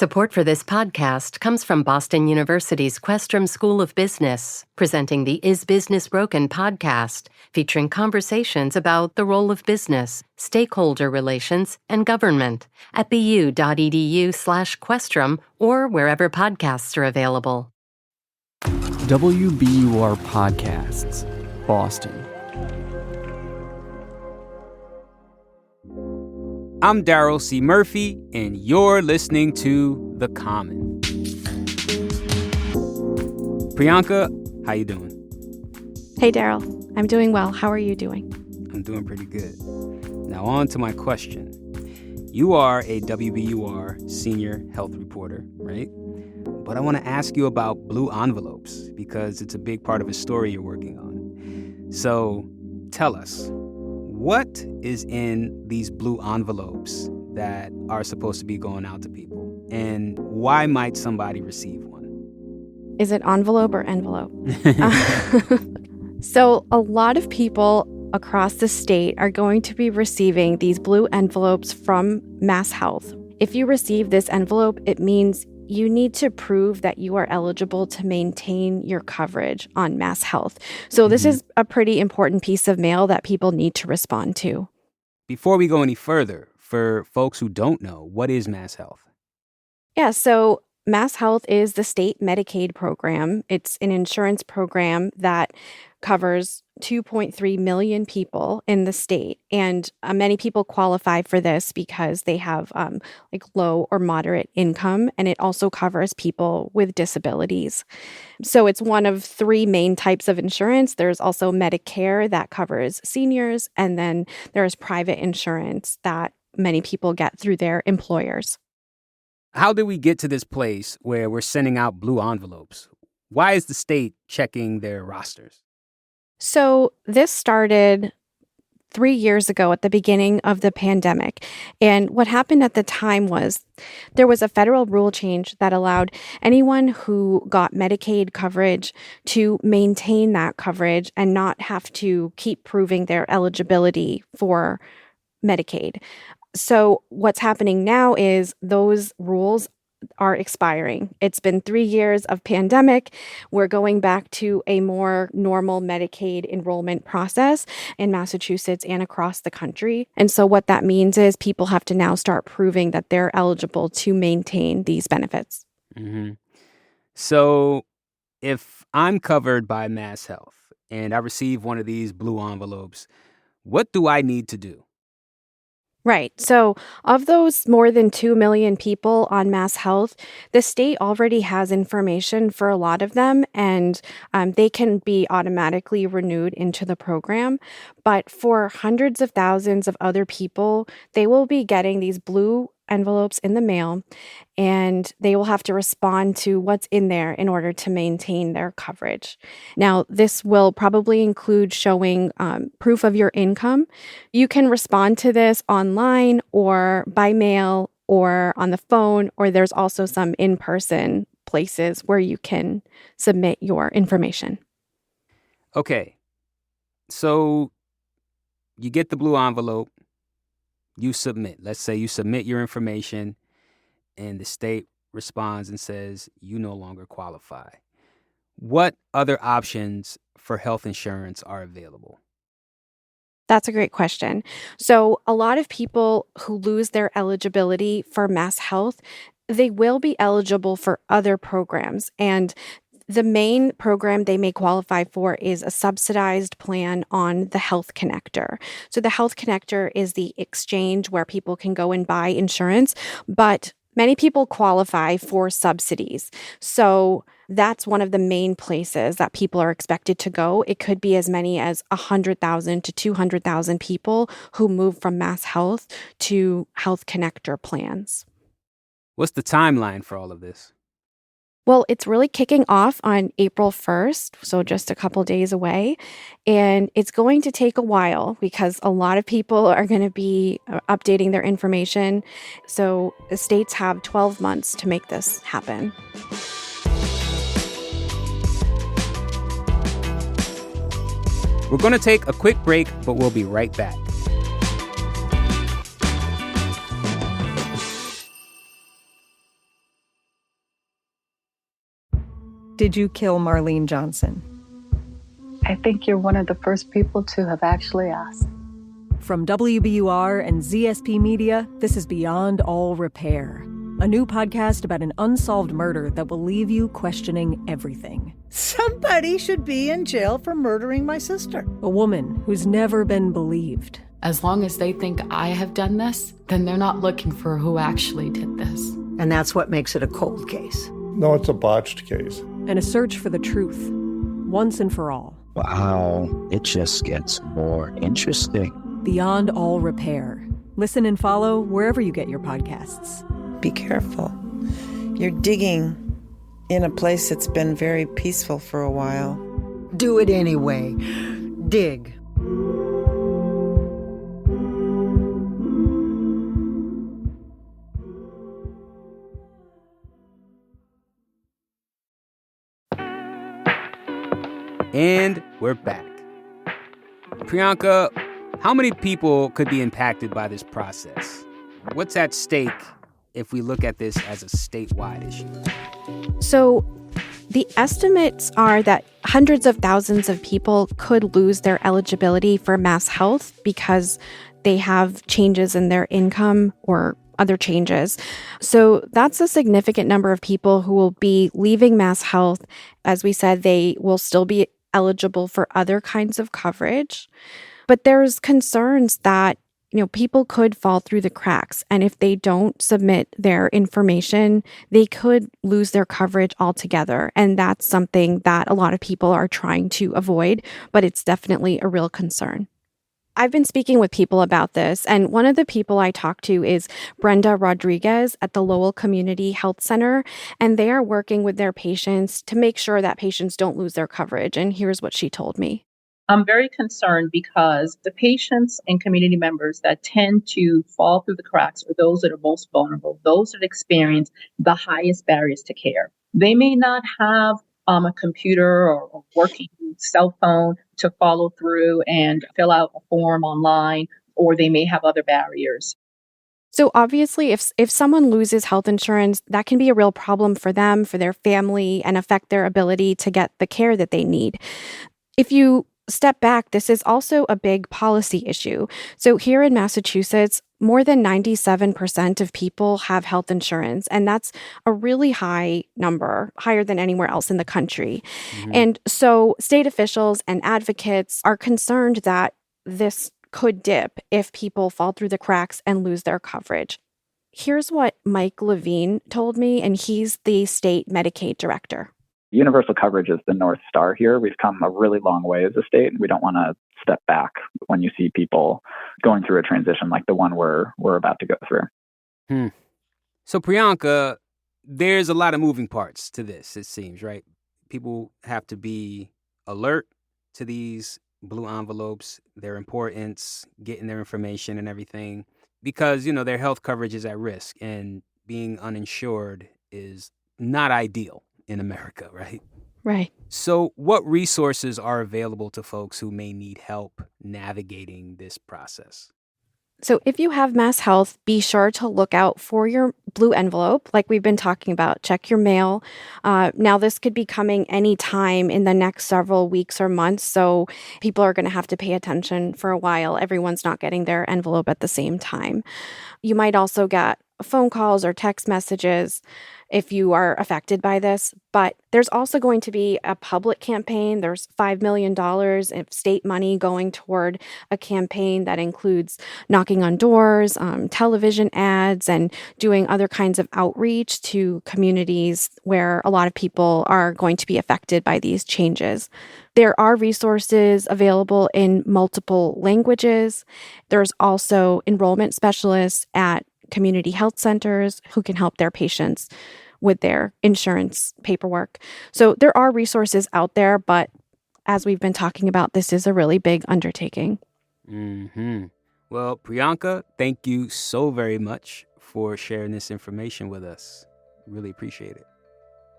Support for this podcast comes from Boston University's Questrom School of Business, presenting the Is Business Broken podcast, featuring conversations about the role of business, stakeholder relations, and government at bu.edu/Questrom or wherever podcasts are available. WBUR Podcasts, Boston. I'm Daryl C. Murphy, and you're listening to The Common. Priyanka, how you doing? Hey, Daryl. I'm doing well. How are you doing? I'm doing pretty good. Now on to my question. You are a WBUR senior health reporter, right? But I want to ask you about blue envelopes because it's a big part of a story you're working on. So tell us, what is in these blue envelopes that are supposed to be going out to people? And why might somebody receive one? Is it envelope or envelope? So a lot of people across the state are going to be receiving these blue envelopes from MassHealth. If you receive this envelope, it means you need to prove that you are eligible to maintain your coverage on MassHealth. So this is a pretty important piece of mail that people need to respond to. Before we go any further, for folks who don't know, what is MassHealth? Yeah, so MassHealth is the state Medicaid program. It's an insurance program that covers 2.3 million people in the state. And many people qualify for this because they have low or moderate income. And it also covers people with disabilities. So it's one of three main types of insurance. There's also Medicare that covers seniors. And then there's private insurance that many people get through their employers. How did we get to this place where we're sending out blue envelopes? Why is the state checking their rosters? So this started 3 years ago at the beginning of the pandemic. And what happened at the time was there was a federal rule change that allowed anyone who got Medicaid coverage to maintain that coverage and not have to keep proving their eligibility for Medicaid. So what's happening now is those rules are expiring. It's been 3 years of pandemic. We're going back to a more normal Medicaid enrollment process in Massachusetts and across the country. And so what that means is people have to now start proving that they're eligible to maintain these benefits. Mm-hmm. So if I'm covered by MassHealth and I receive one of these blue envelopes, what do I need to do? Right. So of those more than 2 million people on MassHealth, the state already has information for a lot of them, and they can be automatically renewed into the program. But for hundreds of thousands of other people, they will be getting these blue envelopes in the mail, and they will have to respond to what's in there in order to maintain their coverage. Now, this will probably include showing proof of your income. You can respond to this online or by mail or on the phone, or there's also some in-person places where you can submit your information. Okay, so you get the blue envelope. You submit. Let's say you submit your information and the state responds and says you no longer qualify. What other options for health insurance are available? That's a great question. So a lot of people who lose their eligibility for MassHealth, they will be eligible for other programs. And the main program they may qualify for is a subsidized plan on the Health Connector. So the Health Connector is the exchange where people can go and buy insurance, but many people qualify for subsidies. So that's one of the main places that people are expected to go. It could be as many as 100,000 to 200,000 people who move from MassHealth to Health Connector plans. What's the timeline for all of this? Well, it's really kicking off on April 1st, so just a couple days away. And it's going to take a while because a lot of people are going to be updating their information. So the states have 12 months to make this happen. We're going to take a quick break, but we'll be right back. did you kill Marlene Johnson? I think you're one of the first people to have actually asked. From WBUR and ZSP Media, this is Beyond All Repair, a new podcast about an unsolved murder that will leave you questioning everything. Somebody should be in jail for murdering my sister. A woman who's never been believed. As long as they think I have done this, then they're not looking for who actually did this. And that's what makes it a cold case. No, it's a botched case. And a search for the truth, once and for all. Wow, it just gets more interesting. Beyond All Repair. Listen and follow wherever you get your podcasts. Be careful. You're digging in a place that's been very peaceful for a while. Do it anyway. Dig. And we're back. Priyanka, how many people could be impacted by this process? What's at stake if we look at this as a statewide issue? So the estimates are that hundreds of thousands of people could lose their eligibility for MassHealth because they have changes in their income or other changes. So that's a significant number of people who will be leaving MassHealth. As we said, they will still be eligible for other kinds of coverage. But there's concerns that, people could fall through the cracks. And if they don't submit their information, they could lose their coverage altogether. And that's something that a lot of people are trying to avoid, but it's definitely a real concern. I've been speaking with people about this, and one of the people I talked to is Brenda Rodriguez at the Lowell Community Health Center, and they are working with their patients to make sure that patients don't lose their coverage. And here's what she told me. I'm very concerned because the patients and community members that tend to fall through the cracks are those that are most vulnerable, those that experience the highest barriers to care. They may not have a computer or working cell phone to follow through and fill out a form online, or they may have other barriers. So obviously, if someone loses health insurance, that can be a real problem for them, for their family, and affect their ability to get the care that they need. If you step back, this is also a big policy issue. So here in Massachusetts, more than 97% of people have health insurance, and that's a really high number, higher than anywhere else in the country. Mm-hmm. And so state officials and advocates are concerned that this could dip if people fall through the cracks and lose their coverage. Here's what Mike Levine told me, and he's the state Medicaid director. Universal coverage is the North Star here. We've come a really long way as a state, and we don't want to step back when you see people going through a transition like the one we're about to go through. So Priyanka, there's a lot of moving parts to this, it seems, right? People have to be alert to these blue envelopes, their importance, getting their information and everything, because, their health coverage is at risk, and being uninsured is not ideal in America, right? Right. So what resources are available to folks who may need help navigating this process? So if you have MassHealth, be sure to look out for your blue envelope, like we've been talking about. Check your mail. Now, this could be coming anytime in the next several weeks or months, so people are going to have to pay attention for a while. Everyone's not getting their envelope at the same time. You might also get phone calls or text messages if you are affected by this. But there's also going to be a public campaign. There's $5 million of state money going toward a campaign that includes knocking on doors, television ads, and doing other kinds of outreach to communities where a lot of people are going to be affected by these changes. There are resources available in multiple languages. There's also enrollment specialists at community health centers who can help their patients with their insurance paperwork. So there are resources out there, but as we've been talking about, this is a really big undertaking. Mm-hmm. Well, Priyanka, thank you so very much for sharing this information with us. Really appreciate it.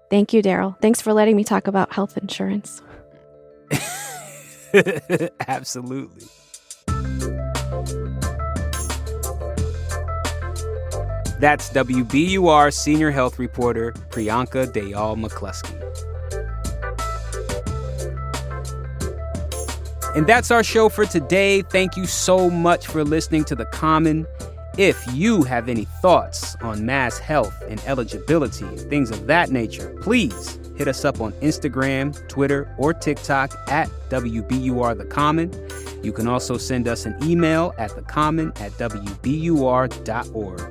Thank you, Daryl. Thanks for letting me talk about health insurance. Absolutely. That's WBUR senior health reporter Priyanka Dayal McCluskey. And that's our show for today. Thank you so much for listening to The Common. If you have any thoughts on MassHealth and eligibility, things of that nature, please hit us up on Instagram, Twitter, or TikTok at WBUR The Common. You can also send us an email at thecommon@wbur.org.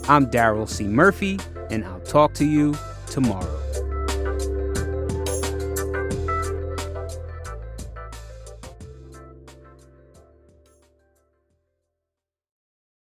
I'm Daryl C. Murphy, and I'll talk to you tomorrow.